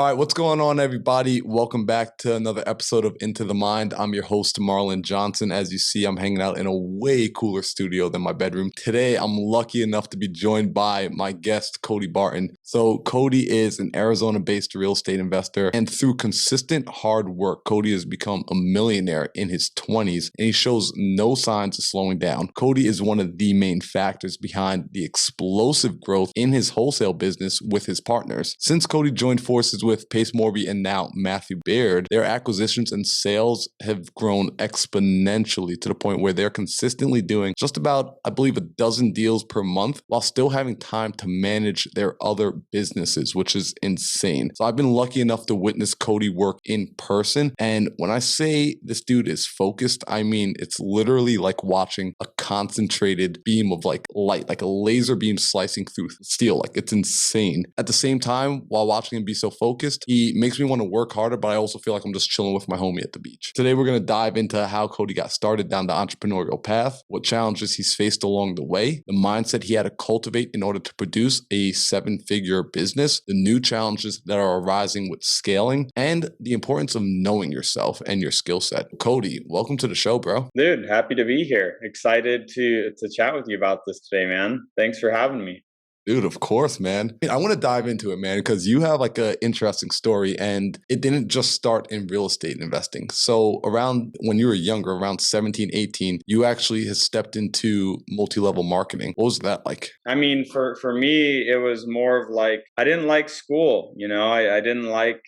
All right, what's going on, everybody? Welcome back to another episode of Into the Mind. I'm your host, Marlon Johnson. As you see, I'm hanging out in a way cooler studio than my bedroom. Today, I'm lucky enough to be joined by my guest, Cody Barton. So Cody is an Arizona-based real estate investor, and through consistent hard work, Cody has become a millionaire in his 20s, and he shows no signs of slowing down. Cody is one of the main factors behind the explosive growth in his wholesale business with his partners. Since Cody joined forces with Pace Morby and now Matthew Baird, their acquisitions and sales have grown exponentially to the point where they're consistently doing just about, I believe, a dozen deals per month while still having time to manage their other businesses, which is insane. So I've been lucky enough to witness Cody work in person. And when I say this dude is focused, I mean, it's literally like watching a concentrated beam of like light, like a laser beam slicing through steel. Like it's insane. At the same time, while watching him be so focused, he makes me want to work harder, but I also feel like I'm just chilling with my homie at the beach. Today, we're going to dive into how Cody got started down the entrepreneurial path, what challenges he's faced along the way, the mindset he had to cultivate in order to produce a seven-figure business, the new challenges that are arising with scaling, and the importance of knowing yourself and your skill set. Cody, welcome to the show, bro. Dude, happy to be here. Excited to chat with you about this today, man. Thanks for having me. Dude, of course, man. I want to dive into it, man, because you have like an interesting story and it didn't just start in real estate investing. So around when you were younger, around 17, 18, you actually have stepped into multi-level marketing. What was that like? I mean, for me, it was more of like, I didn't like school. I didn't like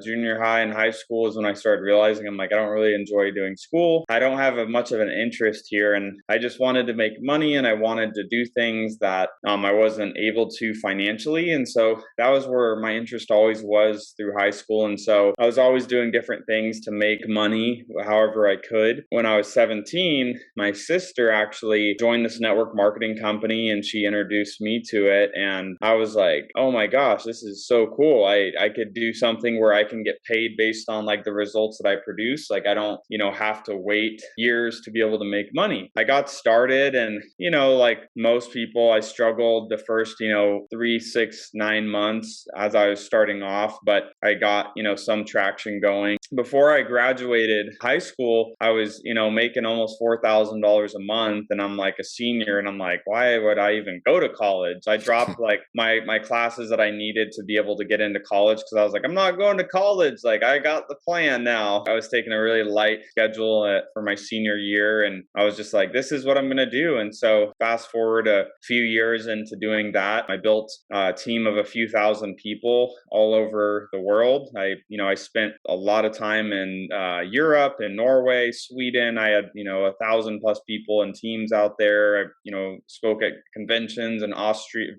junior high and high school is when I started realizing I'm like, I don't really enjoy doing school. I don't have much of an interest here. And I just wanted to make money and I wanted to do things that I wasn't able to financially. And so that was where my interest always was through high school. And so I was always doing different things to make money however I could. When I was 17, my sister actually joined this network marketing company and she introduced me to it. And I was like, oh my gosh, this is so cool. I could do something where I can get paid based on like the results that I produce. Like I don't, have to wait years to be able to make money. I got started and, like most people, I struggled the first, 3, 6, 9 months as I was starting off, but I got, some traction going. Before I graduated high school, I was, making almost $4,000 a month and I'm like a senior and I'm like, why would I even go to college? I dropped like my classes that I needed to be able to get into college because I was like, I'm not going to college. Like I got the plan now. I was taking a really light schedule for my senior year and I was just like, this is what I'm going to do. And so fast forward a few years into doing that, I built a team of a few thousand people all over the world. I spent a lot of time in Europe and Norway, Sweden. I had, 1,000+ people and teams out there. I, spoke at conventions in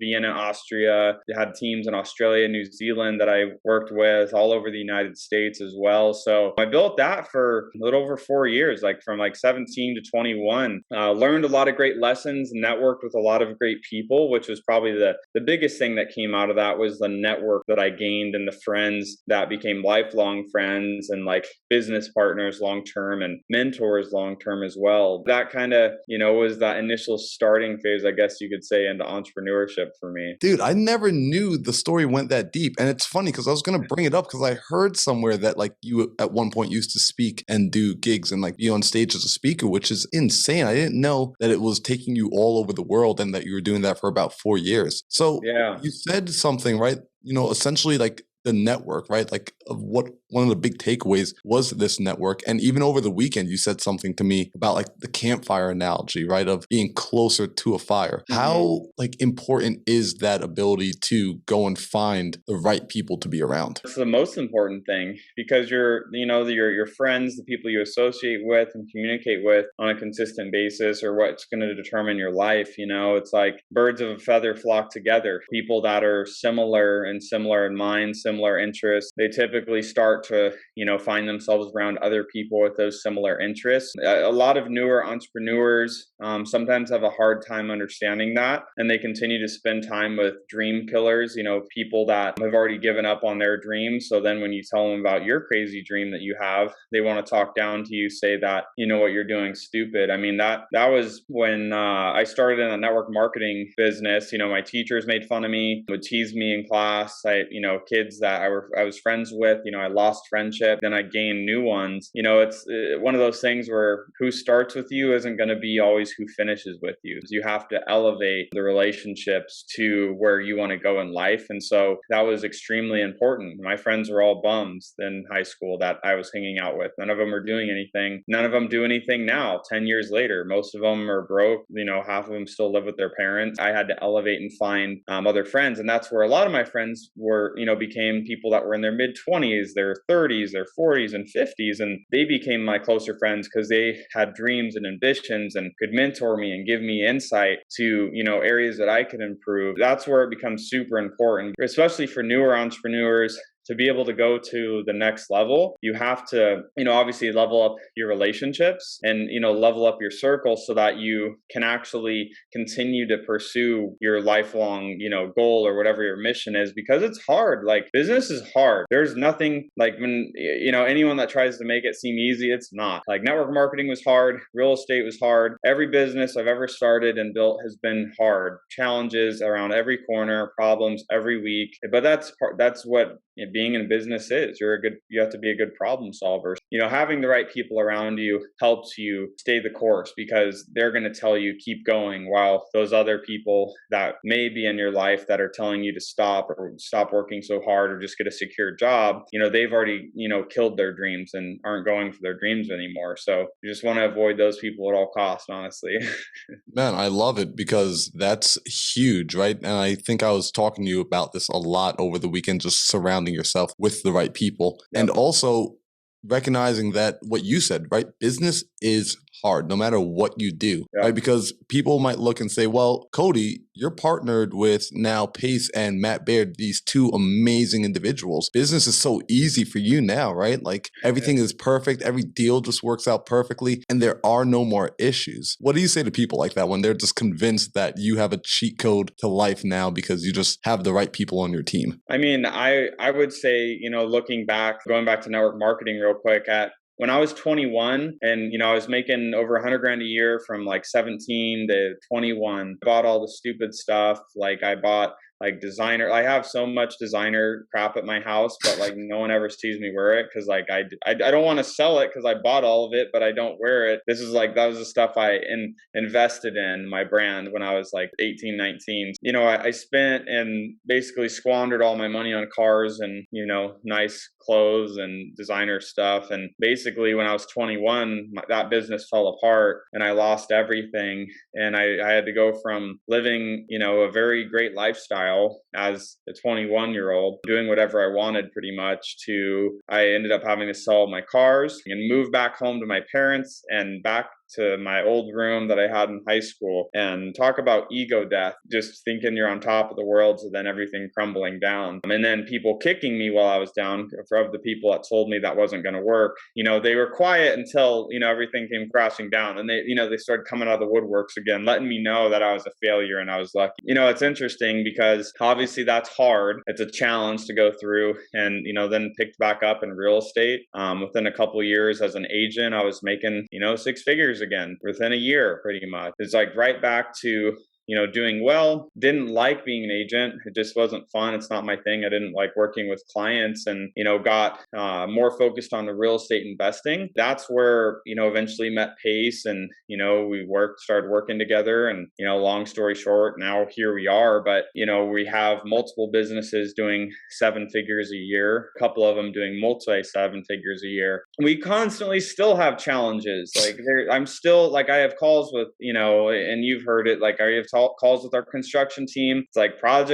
Vienna, Austria. I had teams in Australia, New Zealand that I worked with all over the United States as well. So I built that for a little over 4 years, like from like 17 to 21. Learned a lot of great lessons, networked with a lot of great people, which was probably the biggest thing that came out of that was the network that I gained and the friends that became lifelong friends and like business partners long-term and mentors long-term as well. That kind of, was that initial starting phase, I guess you could say, into entrepreneurship for me. Dude, I never knew the story went that deep. And it's funny because I was going to bring it up because I heard somewhere that like you at one point used to speak and do gigs and like be on stage as a speaker, which is insane. I didn't know that it was taking you all over the world and that you were doing that for about 4 years. So yeah, you said something, right? Essentially like the network, right? Like of what one of the big takeaways was this network. And even over the weekend, you said something to me about like the campfire analogy, right? Of being closer to a fire. Mm-hmm. How like important is that ability to go and find the right people to be around? It's the most important thing because your friends, the people you associate with and communicate with on a consistent basis are what's going to determine your life. It's like birds of a feather flock together. People that are similar in mind, similar interests, they typically start to, find themselves around other people with those similar interests. A lot of newer entrepreneurs sometimes have a hard time understanding that, and they continue to spend time with dream killers, people that have already given up on their dreams. So then when you tell them about your crazy dream that you have, they want to talk down to you, say that, what you're doing stupid. I mean, that was when I started in the network marketing business. My teachers made fun of me, would tease me in class. Kids that I was friends with, I lost friendship, then I gained new ones. It's one of those things where who starts with you isn't going to be always who finishes with you. You have to elevate the relationships to where you want to go in life. And so that was extremely important. My friends were all bums in high school that I was hanging out with. None of them are doing anything. None of them do anything now, 10 years later. Most of them are broke. Half of them still live with their parents. I had to elevate and find other friends. And that's where a lot of my friends were, became people that were in their mid 20s, their 30s, their 40s and 50s. And they became my closer friends because they had dreams and ambitions and could mentor me and give me insight to, areas that I could improve. That's where it becomes super important, especially for newer entrepreneurs. To be able to go to the next level, you have to, obviously level up your relationships and, level up your circle so that you can actually continue to pursue your lifelong, goal or whatever your mission is, because it's hard. Like, business is hard. There's nothing like when, anyone that tries to make it seem easy, it's not. Like, network marketing was hard. Real estate was hard. Every business I've ever started and built has been hard. Challenges around every corner, problems every week. But that's what being in business is. You have to be a good problem solver. Having the right people around you helps you stay the course, because they're going to tell you keep going, while those other people that may be in your life that are telling you to stop working so hard or just get a secure job, they've already, killed their dreams and aren't going for their dreams anymore. So you just want to avoid those people at all costs, honestly. Man, I love it, because that's huge, right? And I think I was talking to you about this a lot over the weekend, just surrounding yourself with the right people. Yep. And also recognizing that what you said, right? Business is hard no matter what you do, yeah. right? Because people might look and say, well, Cody, you're partnered with now Pace and Matt Baird, these two amazing individuals. Business is so easy for you now, right? Like, everything is perfect. Every deal just works out perfectly and there are no more issues. What do you say to people like that when they're just convinced that you have a cheat code to life now because you just have the right people on your team? I mean, I would say, looking back, going back to network marketing real quick, when I was 21 and, I was making over $100,000 a year from like 17 to 21, bought all the stupid stuff. Like, I bought like designer. I have so much designer crap at my house, but like no one ever sees me wear it because like I don't want to sell it because I bought all of it, but I don't wear it. That was the stuff I invested in my brand when I was like 18, 19. I spent and basically squandered all my money on cars and, nice clothes and designer stuff. And basically when I was 21, that business fell apart and I lost everything. And I had to go from living, a very great lifestyle as a 21-year-old, doing whatever I wanted pretty much, to I ended up having to sell my cars and move back home to my parents and back to my old room that I had in high school. And talk about ego death, just thinking you're on top of the world, so then everything crumbling down. And then people kicking me while I was down, of the people that told me that wasn't going to work. They were quiet until, everything came crashing down. And they started coming out of the woodworks again, letting me know that I was a failure and I was lucky. It's interesting because obviously that's hard. It's a challenge to go through. And, then picked back up in real estate. Within a couple of years as an agent, I was making, 6 figures again within a year, pretty much. It's like right back to doing well. Didn't like being an agent. It just wasn't fun. It's not my thing. I didn't like working with clients, and, got more focused on the real estate investing. That's where, eventually met Pace, and, we started working together, and, long story short, now here we are. But, we have multiple businesses doing 7 figures a year, a couple of them doing multi 7 figures a year. We constantly still have challenges. Like, I'm still, like, I have calls with, and you've heard it, like, I have calls with our construction team. It's like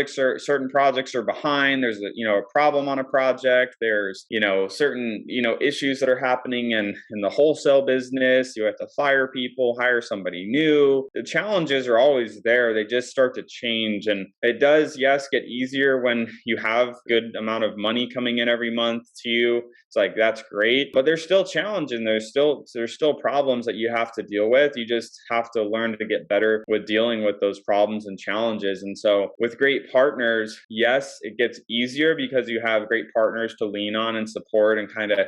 certain projects are behind. There's a problem on a project. There's, certain, issues that are happening in the wholesale business. You have to fire people, hire somebody new. The challenges are always there. They just start to change. And it does, yes, get easier when you have good amount of money coming in every month to you. It's like, that's great, but there's still challenging. There's still problems that you have to deal with. You just have to learn to get better with dealing with those those problems and challenges. And so with great partners, yes, it gets easier because you have great partners to lean on and support and kind of,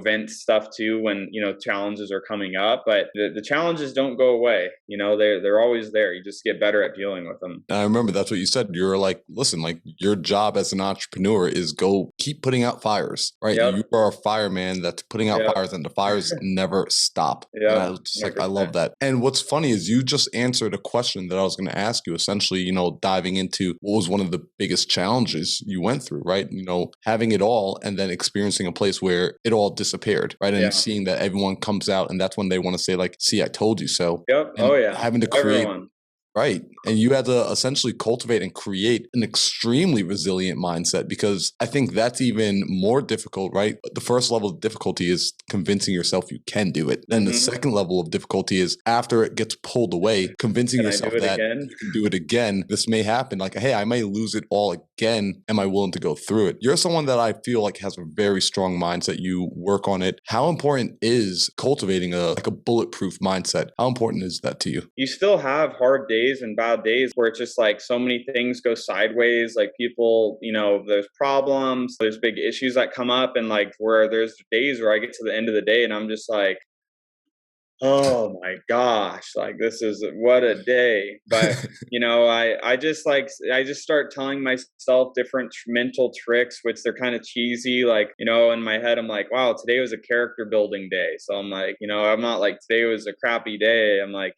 vent stuff to when, challenges are coming up. But the challenges don't go away. They're always there. You just get better at dealing with them. And I remember that's what you said. You're like, listen, like your job as an entrepreneur is go keep putting out fires, right? Yep. You are a fireman that's putting out fires, and the fires never stop. Yeah. And I was just like, I love that. And what's funny is you just answered a question that I was going to ask you, essentially, diving into what was one of the biggest challenges you went through, right? Having it all and then experiencing a place where it all disappeared, right? And seeing that everyone comes out and that's when they want to say like, see, I told you so. Yep. And having to create right. And you had to essentially cultivate and create an extremely resilient mindset, because I think that's even more difficult, right? The first level of difficulty is convincing yourself you can do it. Then the second level of difficulty is after it gets pulled away, convincing yourself that you can do it again. This may happen. Like, hey, I may lose it all again. Am I willing to go through it? You're someone that I feel like has a very strong mindset. You work on it. How important is cultivating a bulletproof mindset? How important is that to you? You still have hard days and bad days where it's just like so many things go sideways. Like people, there's problems, there's big issues that come up, and like where there's days where I get to the end of the day and I'm just like, oh my gosh, like this is what a day. But I just start telling myself different mental tricks, which they're kind of cheesy. Like, in my head, I'm like, wow, today was a character building day. So I'm like, I'm not like today was a crappy day. I'm like,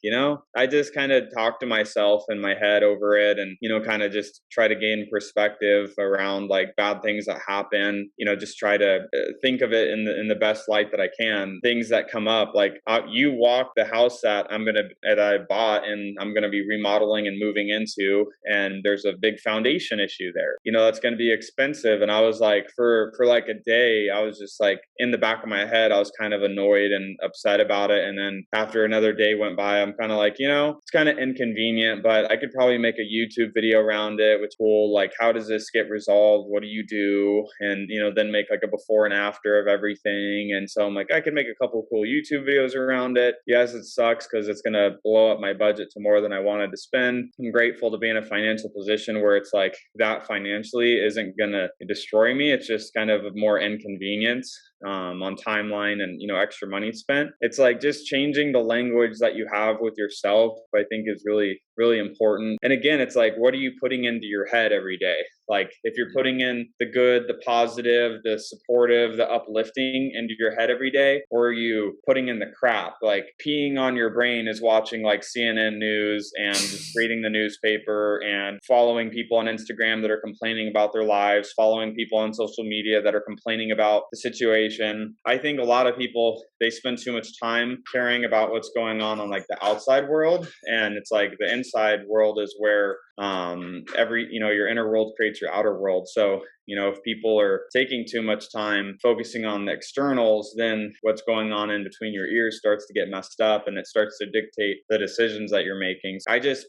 I just kind of talk to myself in my head over it and, kind of just try to gain perspective around like bad things that happen, just try to think of it in the best light that I can. Things that come up, like you walk the house that I bought and I'm gonna be remodeling and moving into, and there's a big foundation issue there. That's gonna be expensive. And I was like, for like a day, I was just like in the back of my head, I was kind of annoyed and upset about it. And then after another day went by, I'm kind of like, it's kind of inconvenient, but I could probably make a YouTube video around it, which will like, how does this get resolved? What do you do? And then make like a before and after of everything. And so I'm like, I could make a couple cool YouTube videos around it. Yes, it sucks because it's going to blow up my budget to more than I wanted to spend. I'm grateful to be in a financial position where it's like that financially isn't going to destroy me. It's just kind of more inconvenience on timeline and, extra money spent. It's like just changing the language that you have with yourself, I think is really, really important. And again, it's like, what are you putting into your head every day? Like if you're putting in the good, the positive, the supportive, the uplifting into your head every day, or are you putting in the crap? Like peeing on your brain is watching like CNN news and just reading the newspaper and following people on Instagram that are complaining about their lives, following people on social media that are complaining about the situation. I think a lot of people, they spend too much time caring about what's going on like the outside world. And it's like the inside world is where your inner world creates your outer world. So if people are taking too much time focusing on the externals, then what's going on in between your ears starts to get messed up and it starts to dictate the decisions that you're making. I just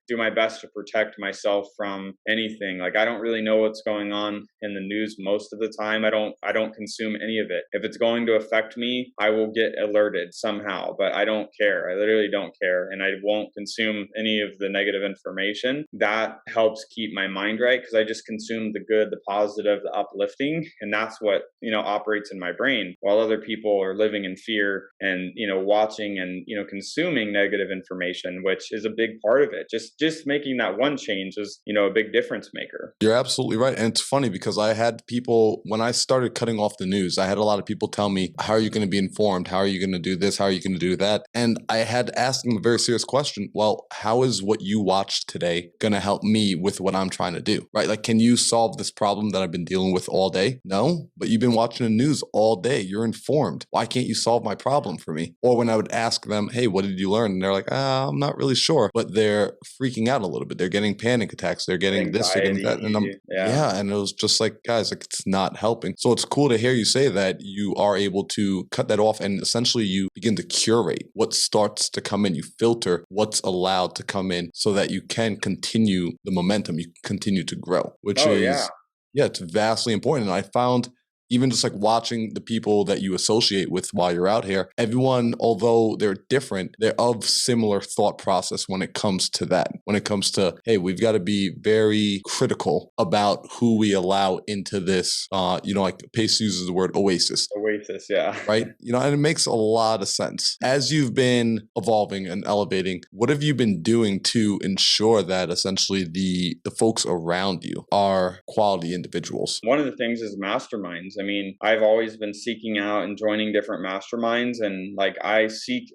do my best to protect myself from anything. Like I don't really know what's going on in the news most of the time. I don't consume any of it. If it's going to affect me, I will get alerted somehow, but I don't care. I literally don't care. And I won't consume any of the negative information. That helps keep my mind right because I just consume the good, the positive, the uplifting, and that's what operates in my brain, while other people are living in fear and watching and consuming negative information, which is a big part of it. Just making that one change is a big difference maker. You're absolutely right. And it's funny because I had people, when I started cutting off the news, I had a lot of people tell me, how are you going to be informed? How are you going to do this? How are you going to do that? And I had asked them a very serious question. Well, how is what you watched today going to help me with what I'm trying to do, right? Like, can you solve this problem that I've been dealing with all day? No, but you've been watching the news all day. You're informed. Why can't you solve my problem for me? Or when I would ask them, hey, what did you learn? And they're like, I'm not really sure, but they're freaking out a little bit. They're getting panic attacks. They're getting this, they're getting that. And and it was just like, guys, like it's not helping. So it's cool to hear you say that you are able to cut that off and essentially you begin to curate what starts to come in. You filter what's allowed to come in so that you can continue the momentum. You continue to grow, which is it's vastly important. And I found even just like watching the people that you associate with while you're out here, everyone, although they're different, they're of similar thought process when it comes to that. When it comes to, hey, we've got to be very critical about who we allow into this, like Pace uses the word oasis. Oasis, yeah. Right? And it makes a lot of sense. As you've been evolving and elevating, what have you been doing to ensure that essentially the folks around you are quality individuals? One of the things is masterminds. I mean, I've always been seeking out and joining different masterminds, and like I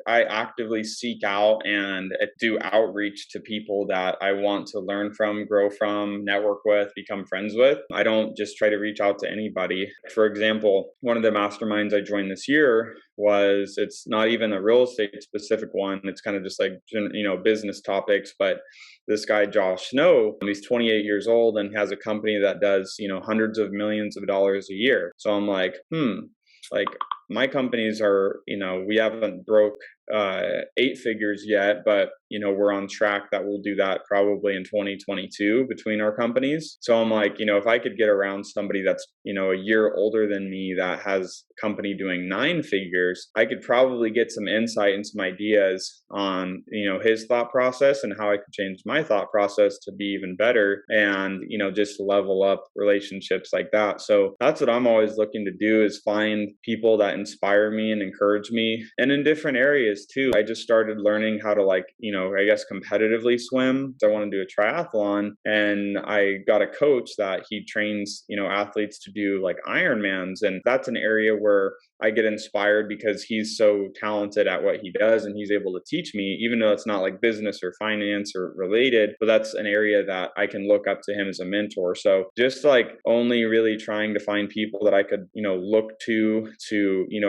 actively seek out and do outreach to people that I want to learn from, grow from, network with, become friends with. I don't just try to reach out to anybody. For example, one of the masterminds I joined this year it's not even a real estate specific one. It's kind of just like, business topics. But this guy, Josh Snow, he's 28 years old and has a company that does, hundreds of millions of dollars a year. So I'm like, like my companies are, we haven't broke 8 figures yet, but we're on track that we'll do that probably in 2022 between our companies. So I'm like, if I could get around somebody that's, a year older than me that has a company doing 9 figures, I could probably get some insight and some ideas on, his thought process and how I could change my thought process to be even better and, just level up relationships like that. So that's what I'm always looking to do, is find people that inspire me and encourage me, and in different areas too. I just started learning how to I guess competitively swim. So I want to do a triathlon, and I got a coach that he trains, athletes to do like Ironmans. And that's an area where I get inspired because he's so talented at what he does and he's able to teach me, even though it's not like business or finance or related, but that's an area that I can look up to him as a mentor. So just like only really trying to find people that I could, look to,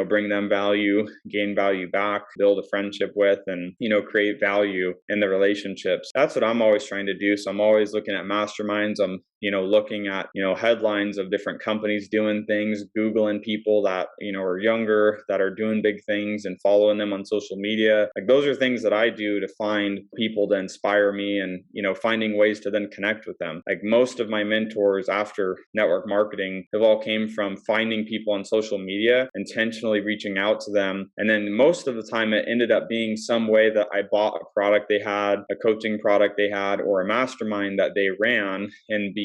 bring them value, gain value back, build a friendship with, and, create value in the relationships. That's what I'm always trying to do. So I'm always looking at masterminds. I'm, looking at, headlines of different companies doing things, Googling people that, are younger, that are doing big things, and following them on social media. Like those are things that I do to find people to inspire me, and, finding ways to then connect with them. Like most of my mentors after network marketing have all came from finding people on social media, intentionally reaching out to them. And then most of the time it ended up being some way that I bought a product they had, a coaching product they had, or a mastermind that they ran, and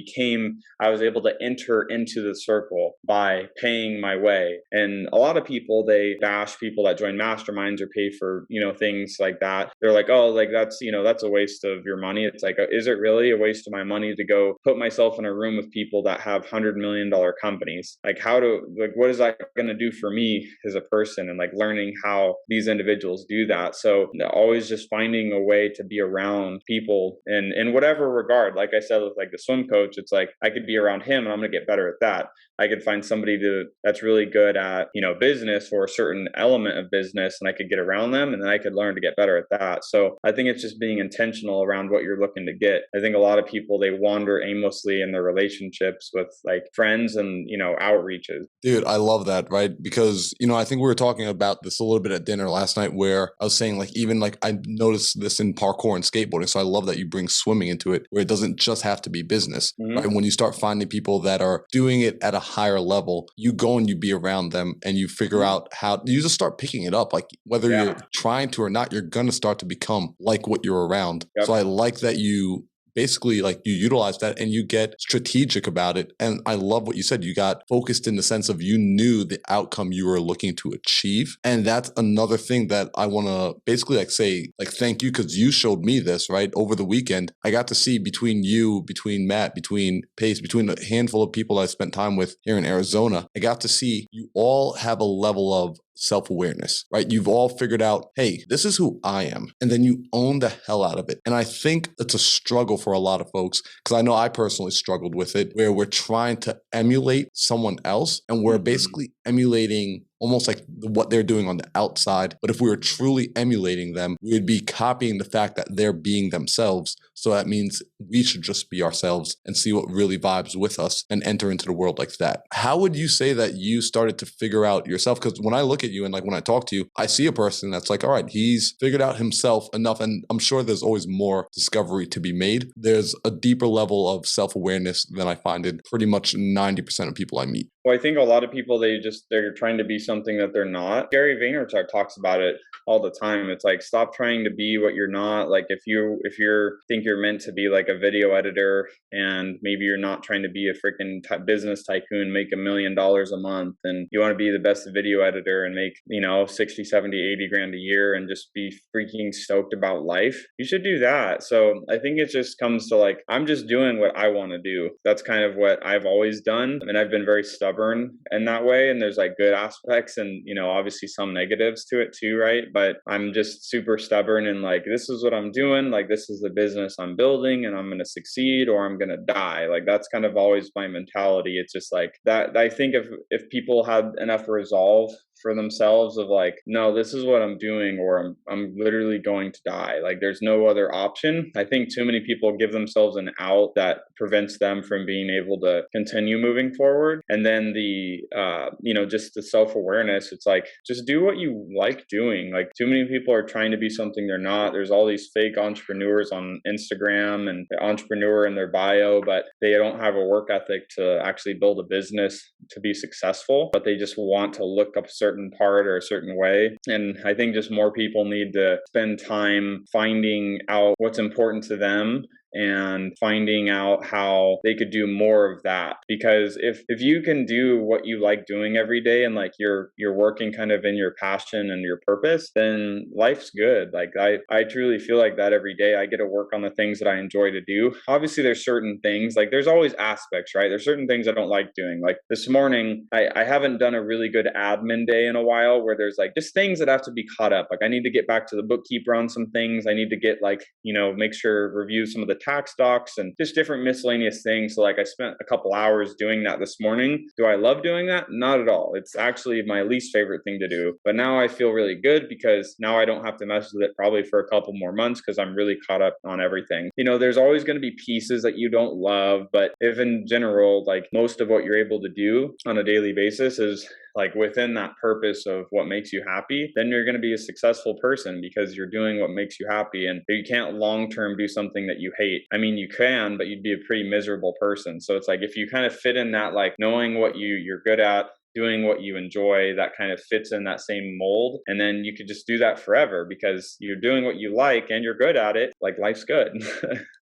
I was able to enter into the circle by paying my way. And a lot of people, they bash people that join masterminds or pay for, things like that. They're like, oh, like that's a waste of your money. It's like, is it really a waste of my money to go put myself in a room with people that have $100 million companies? Like what is that going to do for me as a person? And like learning how these individuals do that. So always just finding a way to be around people in whatever regard. Like I said, with like the swim coach, it's like I could be around him and I'm going to get better at that. I could find somebody that's really good at, business or a certain element of business, and I could get around them, and then I could learn to get better at that. So I think it's just being intentional around what you're looking to get. I think a lot of people, they wander aimlessly in their relationships with like friends and, outreaches. Dude, I love that, right? Because, I think we were talking about this a little bit at dinner last night, where I was saying like, even like I noticed this in parkour and skateboarding. So I love that you bring swimming into it, where it doesn't just have to be business, right? When you start finding people that are doing it at a higher level, you go and you be around them and you figure out how you just start picking it up. Like whether you're trying to or not, you're going to start to become like what you're around. Yep. So I like that you basically like you utilize that and you get strategic about it. And I love what you said. You got focused in the sense of you knew the outcome you were looking to achieve. And that's another thing that I want to basically like say, like, thank you, because you showed me this, right? Over the weekend, I got to see between you, between Matt, between Pace, between a handful of people I spent time with here in Arizona, I got to see you all have a level of self-awareness, right? You've all figured out, hey, this is who I am. And then you own the hell out of it. And I think it's a struggle for a lot of folks, because I know I personally struggled with it, where we're trying to emulate someone else and we're basically emulating almost like what they're doing on the outside. But if we were truly emulating them, we would be copying the fact that they're being themselves. So that means we should just be ourselves and see what really vibes with us and enter into the world like that. How would you say that you started to figure out yourself? Because when I look at you and like when I talk to you, I see a person that's like, all right, he's figured out himself enough. And I'm sure there's always more discovery to be made. There's a deeper level of self-awareness than I find in pretty much 90% of people I meet. Well, I think a lot of people, they're trying to be something that they're not. Gary Vaynerchuk talks about it all the time. It's like, stop trying to be what you're not. Like if you're think you're meant to be like a video editor, and maybe you're not trying to be a freaking business tycoon, make $1 million a month, and you want to be the best video editor and make, 60, 70, 80 grand a year and just be freaking stoked about life, you should do that. So I think it just comes to like, I'm just doing what I want to do. That's kind of what I've always done. And I've been very stubborn in that way. And there's like good aspects and, obviously some negatives to it too, right? But I'm just super stubborn and like, this is what I'm doing. Like, this is the business I'm building and I'm going to succeed or I'm going to die. Like, that's kind of always my mentality. It's just like that. I think if people had enough resolve for themselves of like, no, this is what I'm doing, or I'm literally going to die. Like, there's no other option. I think too many people give themselves an out that prevents them from being able to continue moving forward. And then just the self-awareness, it's like, just do what you like doing. Like, too many people are trying to be something they're not. There's all these fake entrepreneurs on Instagram and the entrepreneur in their bio, but they don't have a work ethic to actually build a business to be successful, but they just want to look up a certain part or a certain way. And I think just more people need to spend time finding out what's important to them and finding out how they could do more of that. Because if you can do what you like doing every day and like you're working kind of in your passion and your purpose, then life's good. Like I truly feel like that every day. I get to work on the things that I enjoy to do. Obviously there's certain things, like there's always aspects, right? There's certain things I don't like doing. Like this morning, I haven't done a really good admin day in a while where there's like just things that have to be caught up. Like I need to get back to the bookkeeper on some things. I need to get like, make sure review some of the tax docs and just different miscellaneous things. So like I spent a couple hours doing that this morning. Do I love doing that? Not at all. It's actually my least favorite thing to do. But now I feel really good because now I don't have to mess with it probably for a couple more months because I'm really caught up on everything. There's always going to be pieces that you don't love, but if in general, like most of what you're able to do on a daily basis is like within that purpose of what makes you happy, then you're going to be a successful person because you're doing what makes you happy. And you can't long-term do something that you hate. I mean, you can, but you'd be a pretty miserable person. So it's like, if you kind of fit in that, like knowing what you're good at, doing what you enjoy, that kind of fits in that same mold. And then you could just do that forever because you're doing what you like and you're good at it. Like life's good.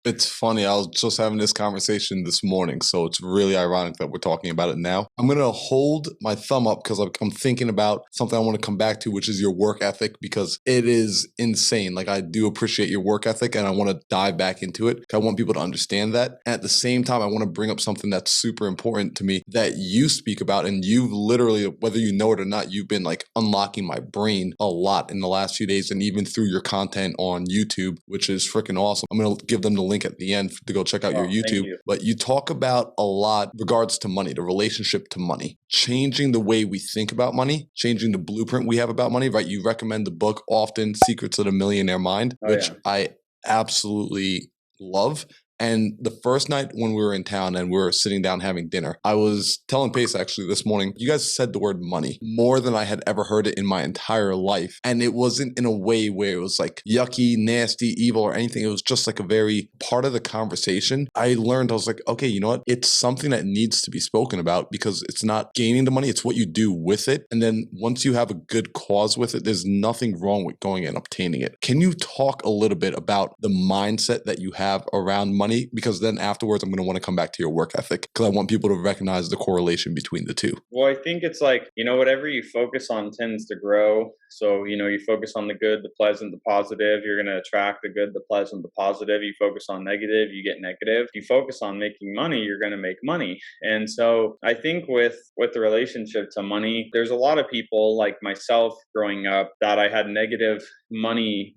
It's funny. I was just having this conversation this morning, so it's really ironic that we're talking about it now. I'm going to hold my thumb up because I'm thinking about something I want to come back to, which is your work ethic, because it is insane. Like, I do appreciate your work ethic and I want to dive back into it. I want people to understand that. At the same time, I want to bring up something that's super important to me that you speak about, and you've literally, whether you know it or not, you've been like unlocking my brain a lot in the last few days, and even through your content on YouTube, which is freaking awesome. I'm going to give them the link at the end to go check out your YouTube. But you talk about a lot regards to money, the relationship to money, changing the way we think about money, changing the blueprint we have about money, right? You recommend the book often, Secrets of the Millionaire Mind, which I absolutely love. And the first night when we were in town and we were sitting down having dinner, I was telling Pace actually this morning, you guys said the word money more than I had ever heard it in my entire life. And it wasn't in a way where it was like yucky, nasty, evil or anything. It was just like a very part of the conversation. I learned, I was like, okay, you know what? It's something that needs to be spoken about because it's not gaining the money. It's what you do with it. And then once you have a good cause with it, there's nothing wrong with going and obtaining it. Can you talk a little bit about the mindset that you have around money? Because then afterwards, I'm going to want to come back to your work ethic because I want people to recognize the correlation between the two. Well, I think it's like, whatever you focus on tends to grow. So, you focus on the good, the pleasant, the positive, you're going to attract the good, the pleasant, the positive. You focus on negative, you get negative. You focus on making money, you're going to make money. And so I think with the relationship to money, there's a lot of people like myself growing up that I had negative money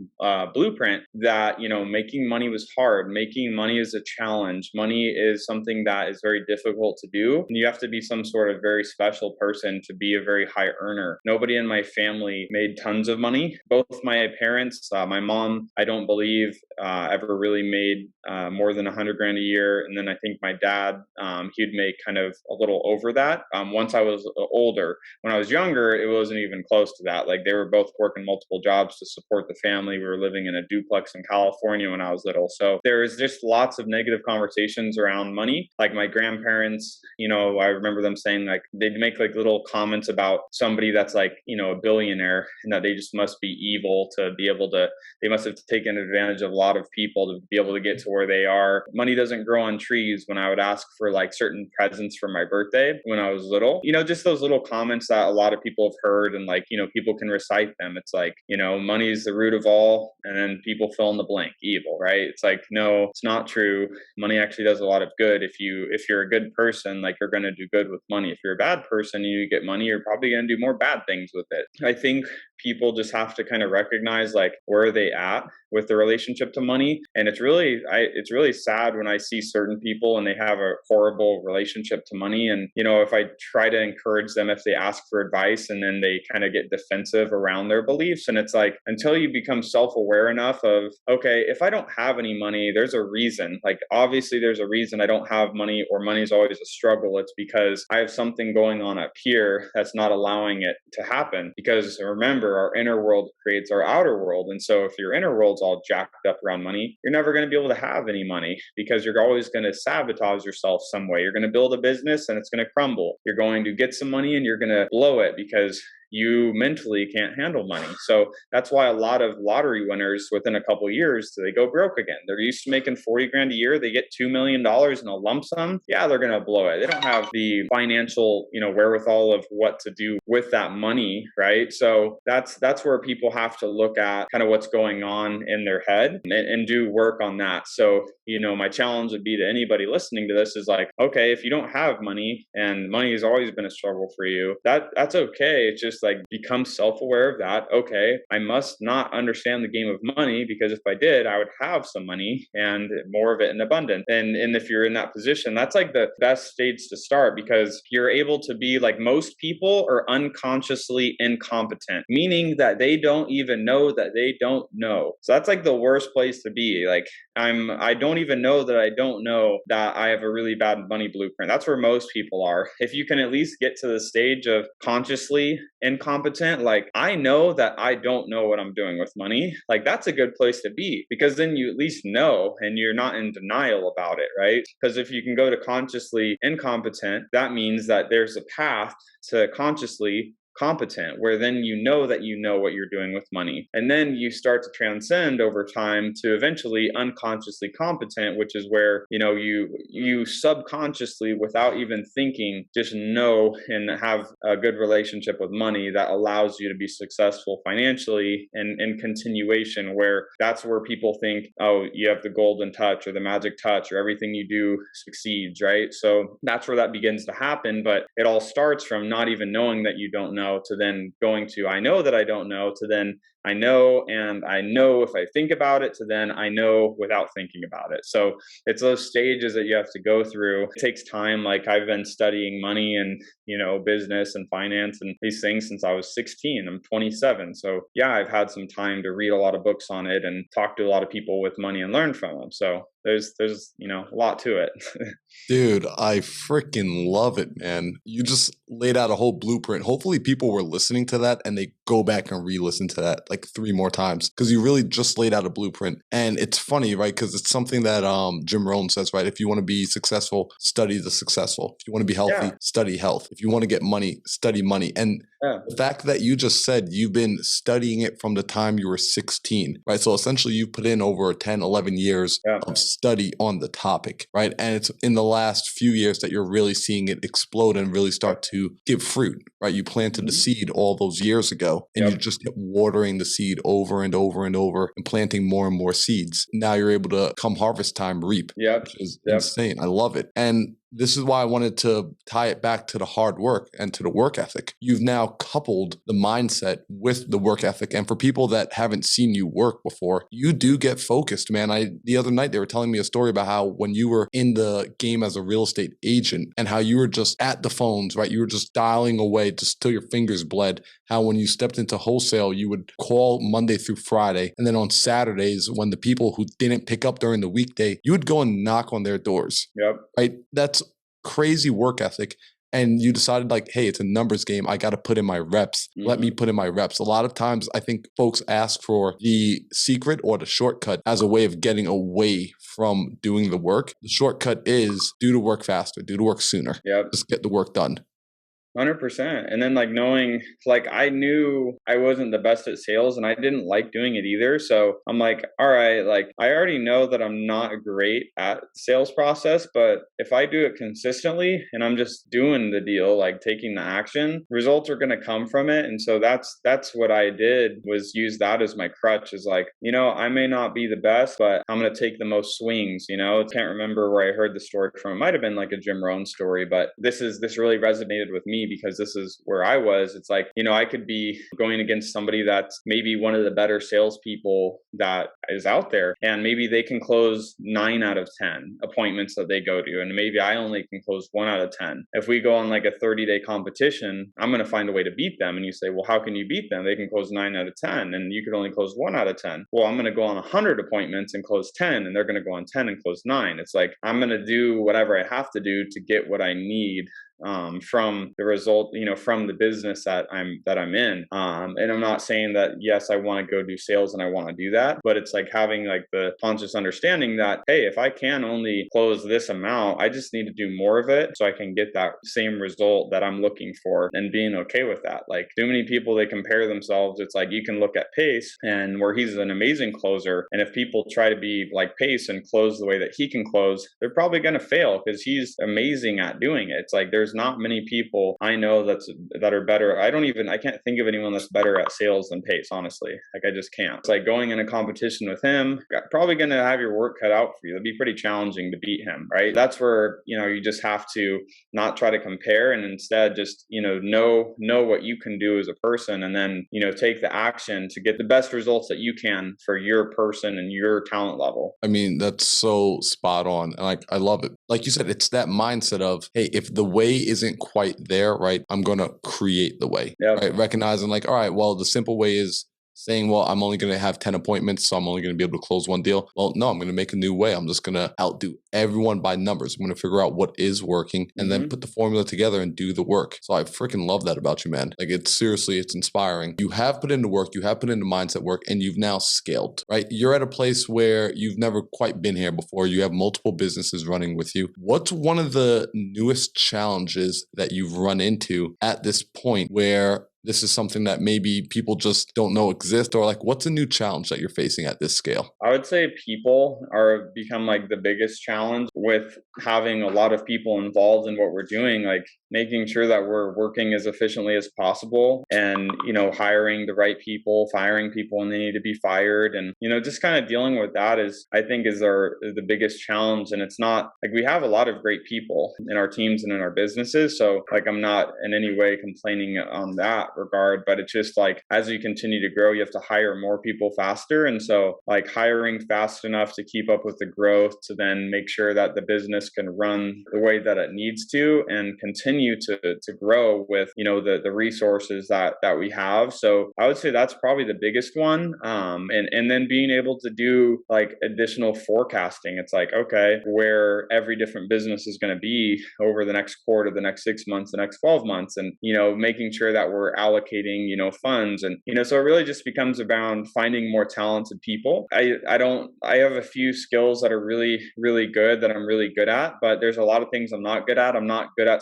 blueprint that, making money was hard. Making money is a challenge. Money is something that is very difficult to do. And you have to be some sort of very special person to be a very high earner. Nobody in my family made tons of money. Both my parents, my mom, I don't believe ever really made more than 100 grand a year. And then I think my dad, he'd make kind of a little over that. Once I was older, when I was younger, it wasn't even close to that. Like they were both working multiple jobs to support the family. We were living in a duplex in California when I was little. So there was just lots of negative conversations around money. Like my grandparents, I remember them saying like, they'd make like little comments about somebody that's like, a billionaire, and that they just must be evil to be able to, they must have taken advantage of a lot of people to be able to get to where they are. Money doesn't grow on trees. When I would ask for like certain presents for my birthday when I was little, just those little comments that a lot of people have heard, and like, people can recite them. It's like, money is the root of all, and then people fill in the blank, evil, right? It's like, no, it's not true. Money actually does a lot of good. If you're a good person, like, you're going to do good with money. If you're a bad person and you get money, you're probably going to do more bad things with it. I think people just have to kind of recognize like, where are they at with the relationship to money. And it's really sad when I see certain people and they have a horrible relationship to money. And, if I try to encourage them, if they ask for advice and then they kind of get defensive around their beliefs. And it's like, until you become self-aware enough of, okay, if I don't have any money, there's a reason. Like, obviously there's a reason I don't have money, or money is always a struggle. It's because I have something going on up here that's not allowing it to happen. Because remember, our inner world creates our outer world. And so if your inner world's all jacked up around money, you're never going to be able to have any money, because you're always going to sabotage yourself some way. You're going to build a business and it's going to crumble. You're going to get some money and you're going to blow it because you mentally can't handle money. So that's why a lot of lottery winners within a couple of years, they go broke again. They're used to making 40 grand a year. They get $2 million in a lump sum. Yeah, they're going to blow it. They don't have the financial, wherewithal of what to do with that money, right? So that's where people have to look at kind of what's going on in their head and do work on that. So, my challenge would be to anybody listening to this is like, okay, if you don't have money, and money has always been a struggle for you, that's okay. It's just like, become self-aware of that. Okay, I must not understand the game of money, because if I did, I would have some money and more of it in abundance. And if you're in that position, that's like the best stage to start, because you're able to be like, most people are unconsciously incompetent, meaning that they don't even know that they don't know. So that's like the worst place to be. Like, I don't even know that I don't know that I have a really bad money blueprint. That's where most people are. If you can at least get to the stage of consciously incompetent, like, I know that I don't know what I'm doing with money, like, that's a good place to be, because then you at least know and you're not in denial about it, right? Because if you can go to consciously incompetent, that means that there's a path to consciously competent, where then that you know what you're doing with money. And then you start to transcend over time to eventually unconsciously competent, which is where, you subconsciously, without even thinking, just know and have a good relationship with money that allows you to be successful financially and in continuation, where that's where people think, oh, you have the golden touch or the magic touch, or everything you do succeeds, right? So that's where that begins to happen. But it all starts from not even knowing that you don't know, to then going to, I know that I don't know, to then I know, and I know if I think about it, to then I know without thinking about it. So it's those stages that you have to go through. It takes time. Like, I've been studying money and, business and finance and these things since I was 16. I'm 27. So yeah, I've had some time to read a lot of books on it and talk to a lot of people with money and learn from them. So there's a lot to it. Dude, I freaking love it, man. You just laid out a whole blueprint. Hopefully people were listening to that and they go back and re-listen to that like 3 more times, because you really just laid out a blueprint. And it's funny, right? Because it's something that Jim Rohn says, right? If you want to be successful, study the successful. If you want to be healthy, study health. If you want to get money, study money. And the fact that you just said you've been studying it from the time you were 16, right? So essentially you put in over 10, 11 years of study on the topic, right? And it's in the last few years that you're really seeing it explode and really start to give fruit, right? You planted the seed all those years ago, and you just kept watering the seed over and over and over and planting more and more seeds. Now you're able to, come harvest time, reap, which is insane. I love it. And this is why I wanted to tie it back to the hard work and to the work ethic. You've now coupled the mindset with the work ethic. And for people that haven't seen you work before, you do get focused, man. The other night they were telling me a story about how when you were in the game as a real estate agent and how you were just at the phones, right? You were just dialing away just till your fingers bled. How when you stepped into wholesale, you would call Monday through Friday. And then on Saturdays, when the people who didn't pick up during the weekday, you would go and knock on their doors. Right? That's crazy work ethic. and you decided like, hey, it's a numbers game. I got to put in my reps. Let me put in my reps. A lot of times I think folks ask for the secret or the shortcut as a way of getting away from doing the work. The shortcut is do the work faster, do the work sooner. Yep. Just get the work done. 100%. And then like knowing, like I knew I wasn't the best at sales and I didn't like doing it either. So I'm like, all right, like I already know that I'm not great at the sales process, but if I do it consistently and I'm just doing the deal, like taking the action, results are going to come from it. And so that's what I did, was use that as my crutch, is like, I may not be the best, but I'm going to take the most swings, I can't remember where I heard the story from. It might've been like a Jim Rohn story, but this really resonated with me because this is where I was. It's like, I could be going against somebody that's maybe one of the better salespeople that is out there, and maybe they can close 9 out of 10 appointments that they go to, and maybe I only can close 1 out of 10. If we go on like a 30-day competition, I'm going to find a way to beat them. And you say, well, how can you beat them? They can close 9 out of 10 and you could only close 1 out of 10. Well, I'm going to go on 100 appointments and close 10, and they're going to go on 10 and close 9. It's like, I'm going to do whatever I have to do to get what I need from the result, from the business that I'm in. And I'm not saying that, yes, I want to go do sales and I want to do that, but it's like having like the conscious understanding that, hey, if I can only close this amount, I just need to do more of it so I can get that same result that I'm looking for, and being okay with that. Like, too many people, they compare themselves. It's like, you can look at Pace and where he's an amazing closer. And if people try to be like Pace and close the way that he can close, they're probably going to fail because he's amazing at doing it. It's like, there's not many people I know that are better. I can't think of anyone that's better at sales than Pace, honestly. Like, I just can't. It's like going in a competition with him, probably going to have your work cut out for you. It'd be pretty challenging to beat him, right? That's where, you just have to not try to compare, and instead just, know what you can do as a person, and then, take the action to get the best results that you can for your person and your talent level. I mean, that's so spot on. And like, I love it. Like you said, it's that mindset of, hey, if the way isn't quite there, right, I'm going to create the way, right? Recognizing like, all right, well, the simple way is saying, well, I'm only going to have 10 appointments, so I'm only going to be able to close 1 deal. Well, no, I'm going to make a new way. I'm just going to outdo everyone by numbers. I'm going to figure out what is working and then put the formula together and do the work. So I freaking love that about you, man. Like, it's inspiring. You have put into work, you have put into mindset work, and you've now scaled, right? You're at a place where you've never quite been here before. You have multiple businesses running with you. What's one of the newest challenges that you've run into at this point where this is something that maybe people just don't know exist, or like, what's a new challenge that you're facing at this scale? I would say people are become like the biggest challenge with having a lot of people involved in what we're doing, like making sure that we're working as efficiently as possible, and, hiring the right people, firing people when they need to be fired. And, just kind of dealing with that is the biggest challenge. And it's not like, we have a lot of great people in our teams and in our businesses. So like, I'm not in any way complaining on that regard, but it's just like, as you continue to grow, you have to hire more people faster. And so like, hiring fast enough to keep up with the growth, to then make sure that the business can run the way that it needs to and continue to grow with, the resources that we have. So I would say that's probably the biggest one. And then being able to do like additional forecasting. It's like, okay, where every different business is going to be over the next quarter, the next 6 months, the next 12 months, and, making sure that we're allocating, funds. And, so it really just becomes about finding more talented people. I have a few skills that are really, really good that I'm really good at, but there's a lot of things I'm not good at. I'm not good at,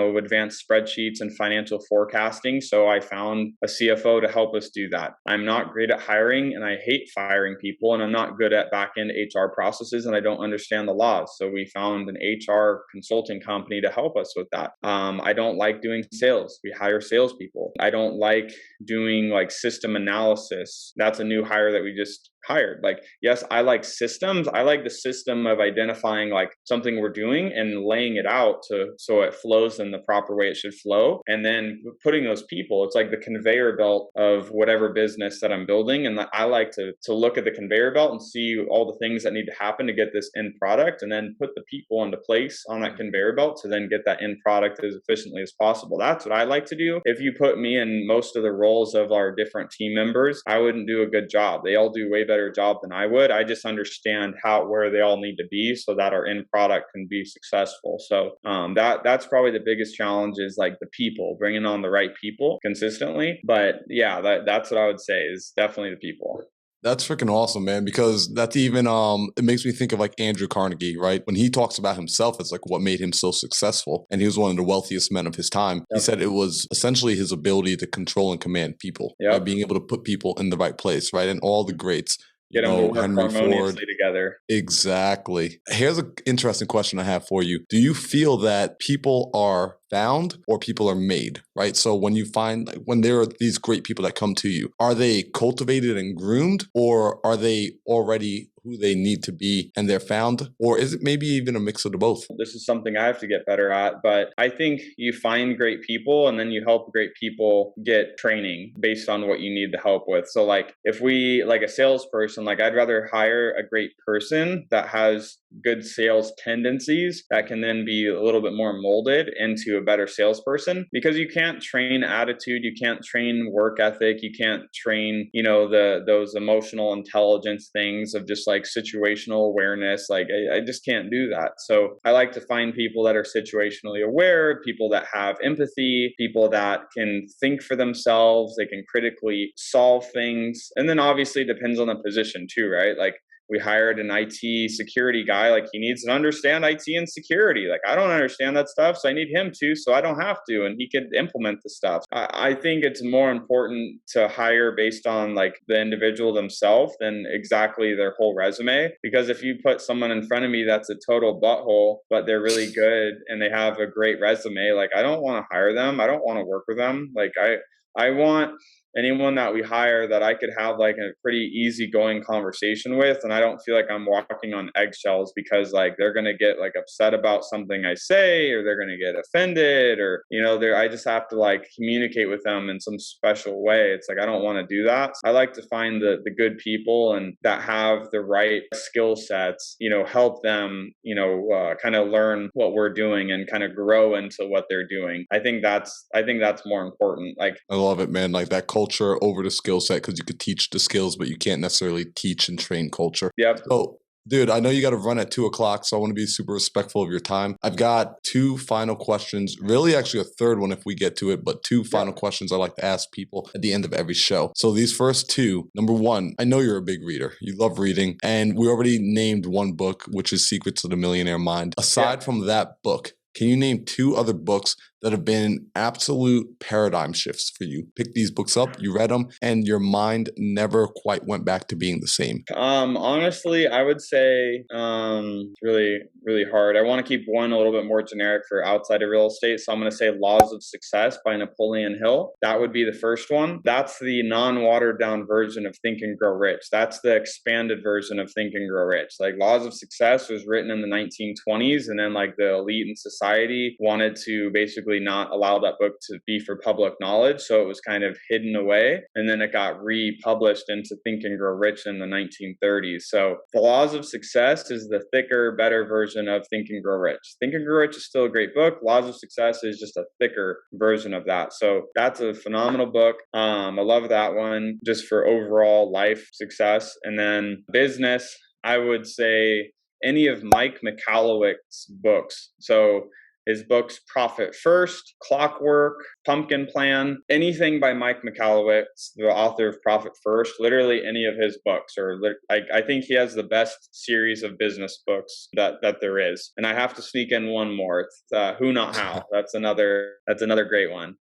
advanced spreadsheets and financial forecasting. So I found a CFO to help us do that. I'm not great at hiring, and I hate firing people, and I'm not good at back-end HR processes, and I don't understand the laws. So we found an HR consulting company to help us with that. I don't like doing sales. We hire salespeople. I don't like doing like system analysis. That's a new hire that we just hired. Like, yes, I like systems. I like the system of identifying like something we're doing and laying it out so it flows in the proper way it should flow. And then putting those people, it's like the conveyor belt of whatever business that I'm building. And I like to look at the conveyor belt and see all the things that need to happen to get this end product, and then put the people into place on that conveyor belt to then get that end product as efficiently as possible. That's what I like to do. If you put me in most of the roles of our different team members, I wouldn't do a good job. They all do way better job than I would. I just understand where they all need to be so that our end product can be successful. So that's probably the biggest challenge, is like the people, bringing on the right people consistently. But yeah, that's what I would say, is definitely the people. That's freaking awesome, man, because that's even it makes me think of like Andrew Carnegie, right? When he talks about himself as like what made him so successful, and he was one of the wealthiest men of his time. He said it was essentially his ability to control and command people, by being able to put people in the right place, right? And all the greats, get them to work harmoniously together. Exactly. Here's an interesting question I have for you. Do you feel that people are found or people are made, right? So when you find, like, when there are these great people that come to you, are they cultivated and groomed, or are they already who they need to be and they're found? Or is it maybe even a mix of the both? This is something I have to get better at, but I think you find great people and then you help great people get training based on what you need the help with. So like if we, like a salesperson, like I'd rather hire a great person that has good sales tendencies that can then be a little bit more molded into a better salesperson, because you can't train attitude, you can't train work ethic, you can't train, those emotional intelligence things of just like situational awareness. Like I just can't do that. So I like to find people that are situationally aware, people that have empathy, people that can think for themselves, they can critically solve things. And then obviously it depends on the position too, right? Like we hired an IT security guy, like he needs to understand IT and security. Like I don't understand that stuff, so I need him to, so I don't have to, and he could implement the stuff. I think it's more important to hire based on like the individual themselves than exactly their whole resume. Because if you put someone in front of me that's a total butthole, but they're really good and they have a great resume, like I don't want to hire them. I don't want to work with them. Like I want anyone that we hire that I could have like a pretty easygoing conversation with, and I don't feel like I'm walking on eggshells because like they're gonna get like upset about something I say, or they're gonna get offended, or I just have to like communicate with them in some special way. It's like I don't want to do that. I like to find the good people and that have the right skill sets, help them, kind of learn what we're doing and kind of grow into what they're doing. I think that's more important. Like I love it, man. Like that culture over the skill set, because you could teach the skills, but you can't necessarily teach and train culture. Yep. So, dude, I know you got to run at 2:00, so I want to be super respectful of your time. I've got two final questions, really actually a third one if we get to it, but two final questions I like to ask people at the end of every show. So these first two, number one, I know you're a big reader. You love reading, and we already named one book, which is Secrets of the Millionaire Mind. Aside from that book, can you name two other books that have been absolute paradigm shifts for you? Pick these books up, you read them, and your mind never quite went back to being the same. Honestly, I would say really, really hard. I want to keep one a little bit more generic for outside of real estate. So I'm going to say Laws of Success by Napoleon Hill. That would be the first one. That's the non-watered down version of Think and Grow Rich. That's the expanded version of Think and Grow Rich. Like Laws of Success was written in the 1920s, and then like the elite in society wanted to basically not allow that book to be for public knowledge, so it was kind of hidden away, and then it got republished into Think and Grow Rich in the 1930s. So the Laws of Success is the thicker, better version of Think and Grow Rich. Think and Grow Rich is still a great book. Laws of Success is just a thicker version of that. So that's a phenomenal book. I love that one just for overall life success. And then business, I would say any of Mike Michalowicz's books. So his books, Profit First, Clockwork, Pumpkin Plan, anything by Mike Michalowicz, the author of Profit First, literally any of his books. I think he has the best series of business books that there is. And I have to sneak in one more. It's Who Not How. That's another great one.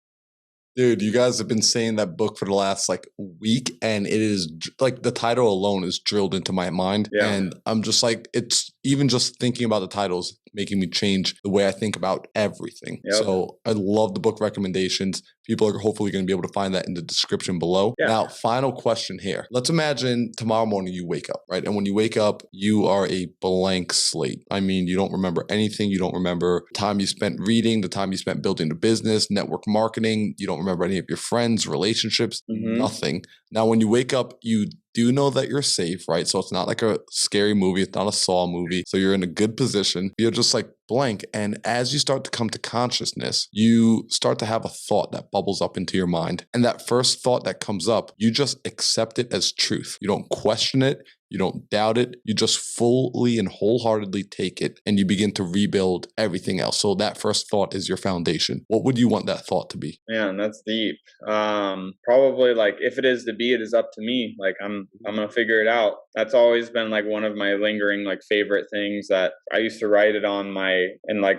Dude, you guys have been saying that book for the last like week, and it is like the title alone is drilled into my mind. Yeah. And I'm just like, it's even just thinking about the titles making me change the way I think about everything. Yep. So I love the book recommendations. People are hopefully going to be able to find that in the description below. Yeah. Now, final question here. Let's imagine tomorrow morning you wake up, right? And when you wake up, you are a blank slate. I mean, you don't remember anything. You don't remember the time you spent reading, the time you spent building the business, network marketing. You don't remember any of your friends, relationships, nothing. Now, when you wake up, you do know that you're safe, right? So it's not like a scary movie. It's not a Saw movie. So you're in a good position. You're just like blank. And as you start to come to consciousness, you start to have a thought that bubbles up into your mind. And that first thought that comes up, you just accept it as truth. You don't question it. You don't doubt it. You just fully and wholeheartedly take it and you begin to rebuild everything else. So that first thought is your foundation. What would you want that thought to be? Man, that's deep. Probably like if it is to be, it is up to me. Like I'm gonna figure it out. That's always been like one of my lingering like favorite things that I used to write it on my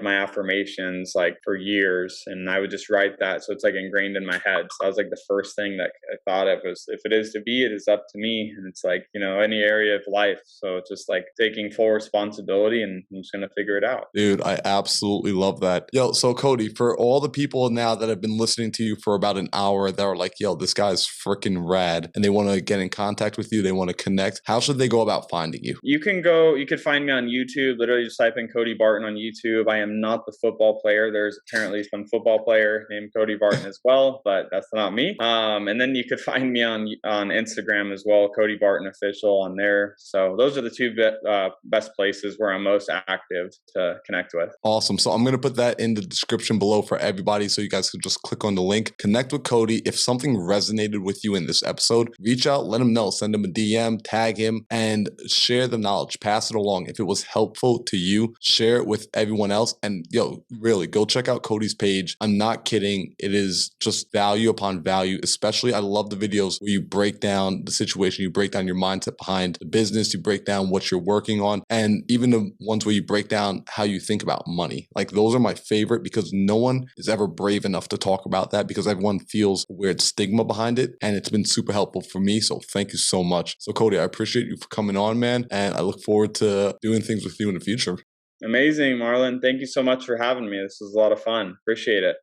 affirmations like for years, and I would just write that so it's like ingrained in my head. So that was like the first thing that I thought of was if it is to be, it is up to me. And it's like, any area of life. So it's just like taking full responsibility and I'm just gonna figure it out. Dude, I absolutely love that. Yo, so Cody, for all the people now that have been listening to you for about an hour that are like, yo, this guy's freaking rad, and they want to get in contact with you, they want to connect, how should they go about finding you? You could find me on YouTube. Literally just type in Cody Barton on YouTube. I am not the football player. There's apparently some football player named Cody Barton as well, but that's not me. And then you could find me on Instagram as well, Cody Barton Official on there. So those are the two best places where I'm most active to connect with. Awesome. So I'm going to put that in the description below for everybody so you guys can just click on the link, connect with Cody. If something resonated with you in this episode, reach out, let him know, send him a DM, tag him, and share the knowledge, pass it along. If it was helpful to you, share it with everyone else. And yo, really go check out Cody's page. I'm not kidding. It is just value upon value. Especially I love the videos where you break down the situation, you break down your mindset behind the business, you break down what you're working on, and even the ones where you break down how you think about money. Like those are my favorite because no one is ever brave enough to talk about that because everyone feels a weird stigma behind it. And it's been super helpful for me. So thank you so much. So Cody, I appreciate you for coming on, man. And I look forward to doing things with you in the future. Amazing, Marlon. Thank you so much for having me. This was a lot of fun. Appreciate it.